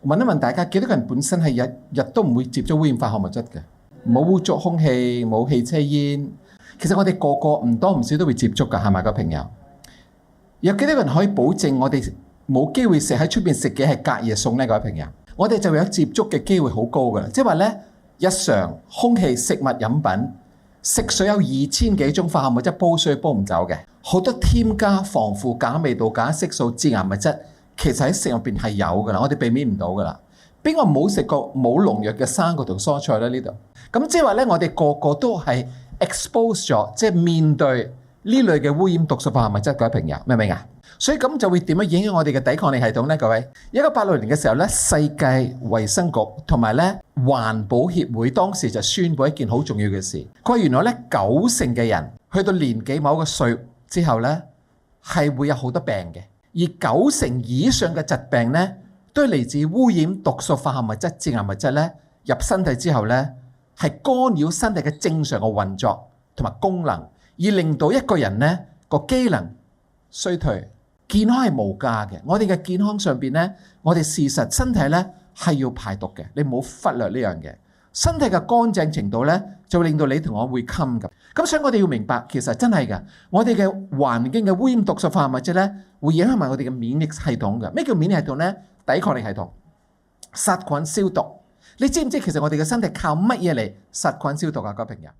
問一問大家，幾多個人本身係日日都唔會接觸污染化學物質嘅？冇污濁空氣，冇汽車煙。其實我哋個個唔多唔少都會接觸㗎，係咪個朋友？有幾多個人可以保證我哋冇機會食喺出邊食嘅係隔夜餸呢？各位朋友，我哋就會有接觸嘅機會好高㗎啦。即係話咧，日常空氣、食物、飲品、食水有2000幾種化學物質，煲水煲唔走嘅，好多添加防腐、假味道、假色素、致癌物質，其實喺食入邊係有㗎啦，我哋避免唔到㗎啦。邊個冇食過冇農藥嘅生果同蔬菜咧？呢度咁即係話咧，我哋個個都係 expose 咗，即係面對呢類嘅污染毒素化學物質。各位朋友明唔明啊？所以咁就會點樣影響我哋嘅抵抗力系統呢？各位，1986年嘅時候咧，世界衛生局同埋咧環保協會當時就宣布一件好重要嘅事，佢話原來咧90%嘅人去到年紀某個歲之後咧係會有好多病嘅，而90%以上嘅疾病咧都係嚟自污染毒素化學物質、致癌物質咧入身體之後咧係干擾身體嘅正常嘅運作同埋功能，而令到一個人咧個機能衰退。健康係無價嘅，我哋嘅健康上邊咧，我哋事實身體咧係要排毒嘅，你唔好忽略呢樣嘢。身體嘅乾淨程度咧，就會令到你同我會襟咁。咁所以我哋要明白，其實真係㗎，我哋嘅環境嘅污染毒素化學物質咧，會影響埋我哋嘅免疫系統嘅。咩叫免疫系統咧？抵抗力系統、殺菌消毒。你知唔知其實我哋嘅身體靠乜嘢嚟殺菌消毒啊？各位朋友？